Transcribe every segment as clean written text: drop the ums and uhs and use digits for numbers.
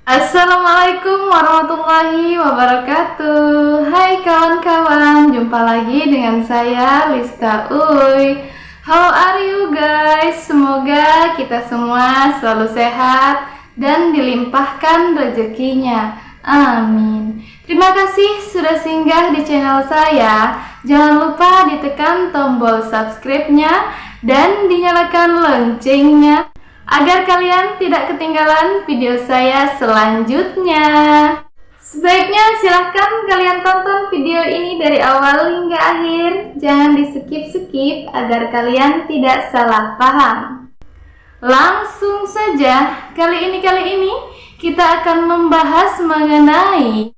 Assalamualaikum warahmatullahi wabarakatuh. Hai kawan-kawan, jumpa lagi dengan saya Lista Uy. How are you guys? Semoga kita semua selalu sehat dan dilimpahkan rezekinya. Amin. Terima kasih sudah singgah di channel saya. Jangan lupa ditekan tombol subscribe-nya dan dinyalakan loncengnya agar kalian tidak ketinggalan video saya selanjutnya. Sebaiknya silahkan kalian tonton video ini dari awal hingga akhir. Jangan di skip-skip agar kalian tidak salah paham. Langsung saja, kali ini kita akan membahas mengenai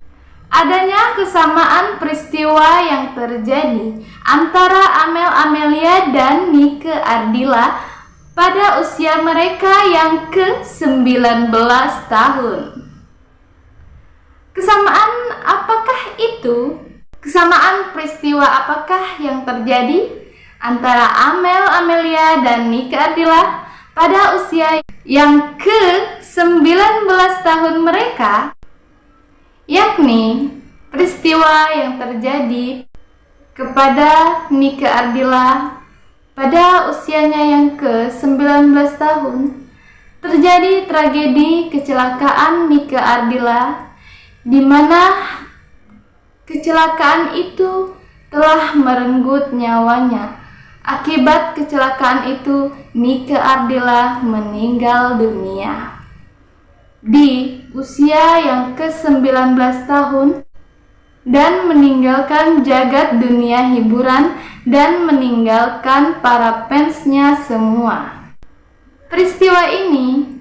adanya kesamaan peristiwa yang terjadi antara Amel Amelia dan Nike Ardilla pada usia mereka yang ke-19 tahun. Kesamaan apakah itu? Kesamaan peristiwa apakah yang terjadi antara Amel Amelia dan Nike Ardilla pada usia yang ke-19 tahun mereka? Yakni peristiwa yang terjadi kepada Nike Ardilla pada usianya yang ke-19 tahun. Terjadi tragedi kecelakaan Nike Ardilla, di mana kecelakaan itu telah merenggut nyawanya. Akibat kecelakaan itu, Nike Ardilla meninggal dunia di usia yang ke-19 tahun dan meninggalkan jagat dunia hiburan dan meninggalkan para fansnya semua. Peristiwa ini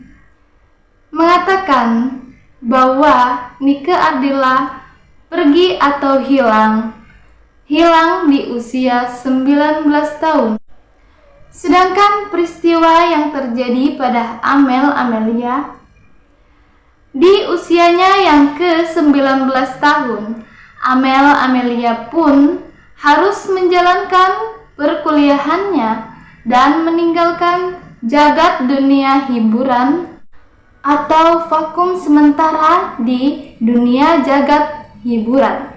mengatakan bahwa Nike Ardilla pergi atau hilang di usia 19 tahun. Sedangkan peristiwa yang terjadi pada Amel Amelia di usianya yang ke-19 tahun, Amel Amelia pun harus menjalankan perkuliahannya dan meninggalkan jagat dunia hiburan atau vakum sementara di dunia jagat hiburan.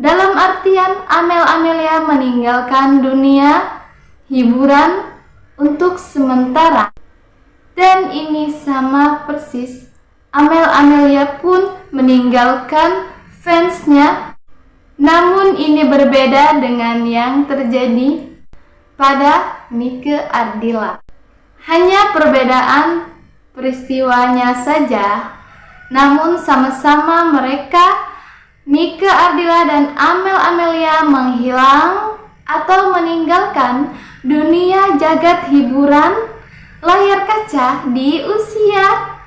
Dalam artian Amel Amelia meninggalkan dunia hiburan untuk sementara. Dan ini sama persis, Amel Amelia pun meninggalkan fansnya. Namun ini berbeda dengan yang terjadi pada Nike Ardilla. Hanya perbedaan peristiwanya saja, namun sama-sama mereka, Nike Ardilla dan Amel Amelia, menghilang atau meninggalkan dunia jagat hiburan layar kaca di usia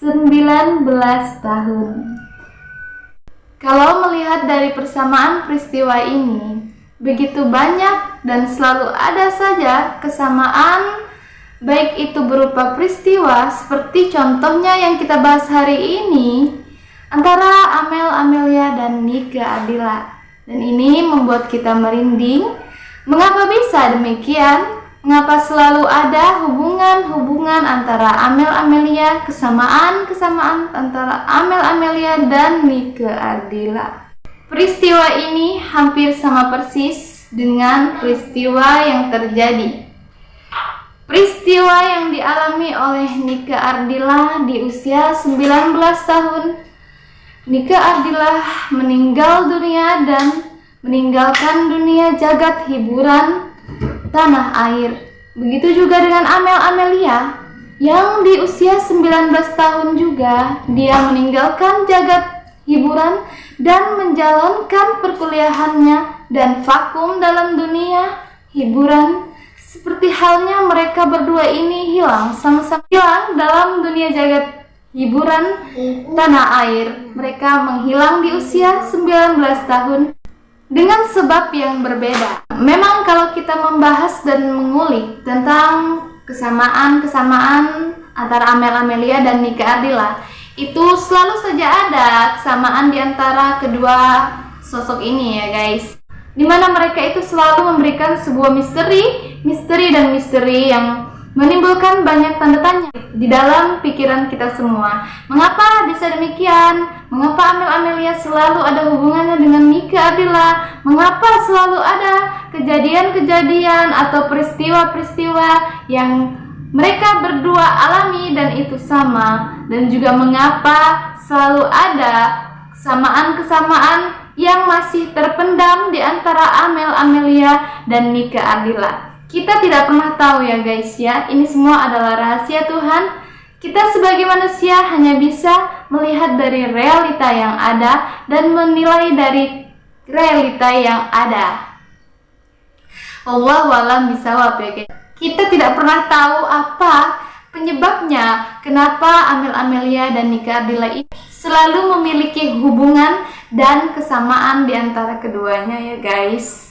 19 tahun. Kalau melihat dari persamaan peristiwa ini, begitu banyak dan selalu ada saja kesamaan, baik itu berupa peristiwa seperti contohnya yang kita bahas hari ini antara Amel Amelia dan Nike Ardilla. Dan ini membuat kita merinding. Mengapa bisa demikian? Mengapa selalu ada hubungan antara Amel Amelia, kesamaan antara Amel Amelia dan Nike Ardilla? Peristiwa ini hampir sama persis dengan peristiwa yang terjadi. Peristiwa yang dialami oleh Nike Ardilla di usia 19 tahun. Nike Ardilla meninggal dunia dan meninggalkan dunia jagat hiburan tanah air. Begitu juga dengan Amel Amelia yang di usia 19 tahun juga dia meninggalkan jagat hiburan dan menjalankan perkuliahannya dan vakum dalam dunia hiburan. Seperti halnya mereka berdua ini sama-sama hilang dalam dunia jagat hiburan tanah air. Mereka menghilang di usia 19 tahun dengan sebab yang berbeda. Memang kalau kita membahas dan mengulik tentang kesamaan antara Amel Amelia dan Nike Ardilla, itu selalu saja ada kesamaan di antara kedua sosok ini ya guys, dimana mereka itu selalu memberikan sebuah misteri yang menimbulkan banyak tanda tanya di dalam pikiran kita semua. Mengapa bisa demikian? Mengapa Amel Amelia selalu ada hubungannya dengan Nike Ardilla? Mengapa selalu ada kejadian-kejadian atau peristiwa-peristiwa yang mereka berdua alami dan itu sama? Dan juga mengapa selalu ada kesamaan-kesamaan yang masih terpendam di antara Amel Amelia dan Nike Ardilla? Kita tidak pernah tahu ya guys ya, ini semua adalah rahasia Tuhan. Kita sebagai manusia hanya bisa melihat dari realita yang ada dan menilai dari realita yang ada. Wallahu a'lam bishawab ya guys. Kita tidak pernah tahu apa penyebabnya kenapa Amel Amelia dan Nike Ardilla ini selalu memiliki hubungan dan kesamaan di antara keduanya ya guys.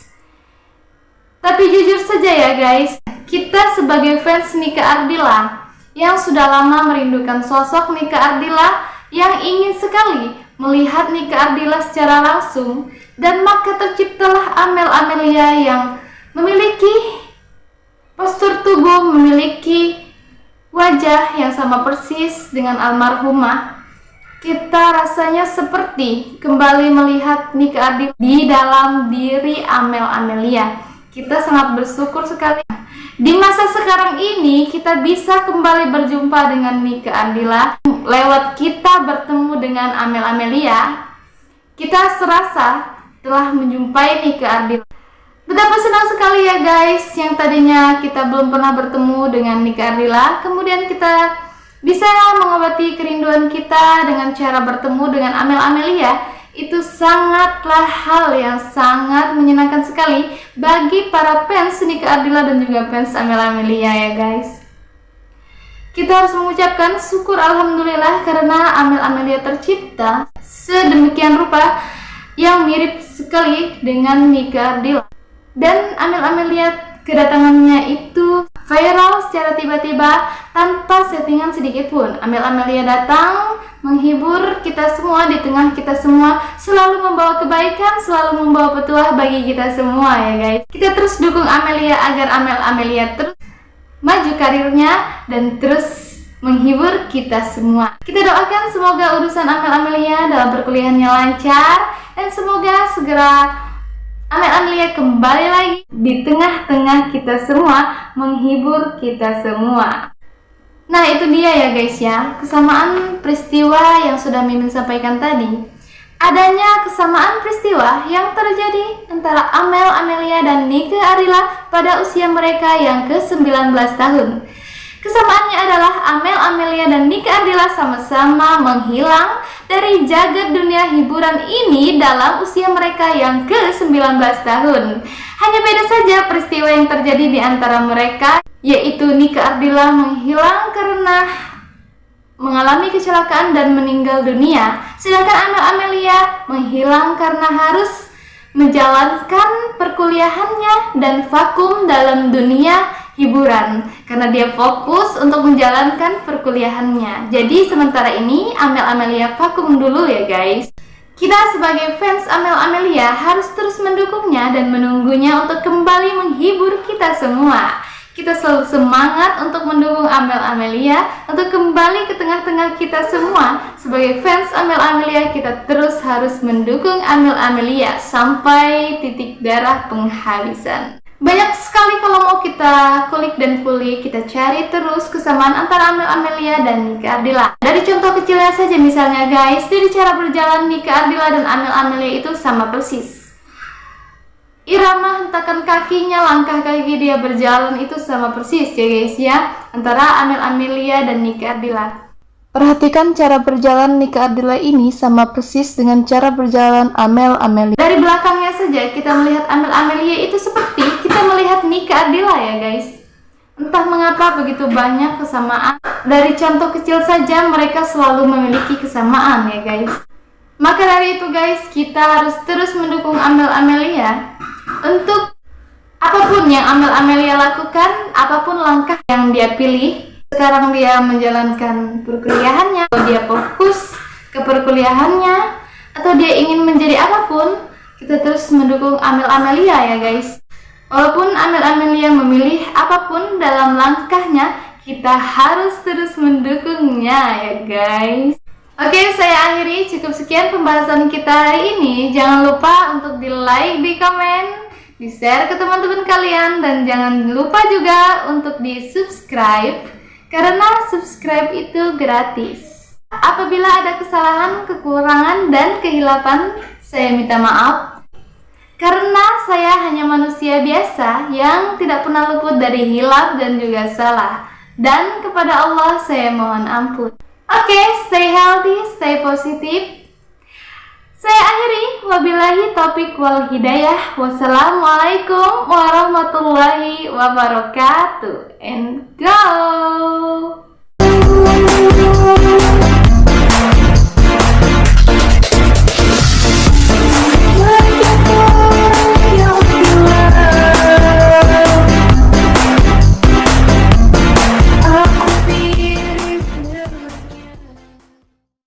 Tapi jujur saja ya guys, kita sebagai fans Nike Ardilla yang sudah lama merindukan sosok Nike Ardilla, yang ingin sekali melihat Nike Ardilla secara langsung, dan maka terciptalah Amel Amelia yang memiliki postur tubuh, memiliki wajah yang sama persis dengan almarhumah. Kita rasanya seperti kembali melihat Nike Ardilla di dalam diri Amel Amelia. Kita sangat bersyukur sekali di masa sekarang ini kita bisa kembali berjumpa dengan Nike Ardilla. Lewat kita bertemu dengan Amel Amelia, kita serasa telah menjumpai Nike Ardilla. Betapa senang sekali ya guys, yang tadinya kita belum pernah bertemu dengan Nike Ardilla, kemudian kita bisa mengobati kerinduan kita dengan cara bertemu dengan Amel Amelia. Itu sangatlah hal yang sangat menyenangkan sekali bagi para fans Nike Ardilla dan juga fans Amel Amelia ya guys. Kita harus mengucapkan syukur alhamdulillah karena Amel Amelia tercipta sedemikian rupa yang mirip sekali dengan Nike Ardilla. Dan Amel Amelia kedatangannya itu viral secara tiba-tiba tanpa settingan sedikit pun. Amel Amelia datang menghibur kita semua, di tengah kita semua, selalu membawa kebaikan, selalu membawa petuah bagi kita semua ya guys. Kita terus dukung Amelia agar Amel Amelia terus maju karirnya dan terus menghibur kita semua. Kita doakan semoga urusan Amel Amelia dalam perkuliahannya lancar, dan semoga segera Amel Amelia kembali lagi di tengah-tengah kita semua, menghibur kita semua. Nah itu dia ya guys ya, kesamaan peristiwa yang sudah Mimin sampaikan tadi. Adanya kesamaan peristiwa yang terjadi antara Amel Amelia dan Nike Ardilla pada usia mereka yang ke-19 tahun. Kesamaannya adalah Amel Amelia dan Nike Ardilla sama-sama menghilang dari jagat dunia hiburan ini dalam usia mereka yang ke-19 tahun. Hanya beda saja peristiwa yang terjadi di antara mereka, yaitu Nike Ardilla menghilang karena mengalami kecelakaan dan meninggal dunia, sedangkan Amel Amelia menghilang karena harus menjalankan perkuliahannya dan vakum dalam dunia hiburan karena dia fokus untuk menjalankan perkuliahannya. Jadi sementara ini Amel Amelia vakum dulu ya guys. Kita sebagai fans Amel Amelia harus terus mendukungnya dan menunggunya untuk kembali menghibur kita semua. Kita selalu semangat untuk mendukung Amel Amelia untuk kembali ke tengah-tengah kita semua. Sebagai fans Amel Amelia, kita terus harus mendukung Amel Amelia sampai titik darah penghabisan. Banyak sekali kalau mau kita kulik dan kulik, kita cari terus kesamaan antara Amel Amelia dan Nike Ardilla. Dari contoh kecilnya saja misalnya guys, dari cara berjalan Nike Ardilla dan Amel Amelia itu sama persis. Irama hentakan kakinya, langkah kaki dia berjalan itu sama persis ya guys ya, antara Amel Amelia dan Nike Ardilla. Perhatikan cara berjalan Nike Ardilla ini sama persis dengan cara berjalan Amel Amelia. Dari belakangnya saja kita melihat Amel Amelia itu seperti kita melihat Nike Ardilla ya guys. Entah mengapa begitu banyak kesamaan. Dari contoh kecil saja mereka selalu memiliki kesamaan ya guys. Maka dari itu guys, kita harus terus mendukung Amel Amelia untuk apapun yang Amel Amelia lakukan, apapun langkah yang dia pilih. Sekarang dia menjalankan perkuliahannya, atau dia fokus ke perkuliahannya, atau dia ingin menjadi apapun, kita terus mendukung Amel Amelia ya guys. Walaupun Amel-Amelia memilih apapun dalam langkahnya, kita harus terus mendukungnya ya guys. Oke, saya akhiri, cukup sekian pembahasan kita hari ini. Jangan lupa untuk di like, di komen, di share ke teman-teman kalian, dan jangan lupa juga untuk di subscribe, karena subscribe itu gratis. Apabila ada kesalahan, kekurangan, dan kehilapan, saya minta maaf, karena saya hanya manusia biasa yang tidak pernah luput dari hilaf dan juga salah. Dan kepada Allah saya mohon ampun. Oke, stay healthy, stay positif. Saya akhiri, wabillahi taufiq wal hidayah. Wassalamualaikum warahmatullahi wabarakatuh. And go!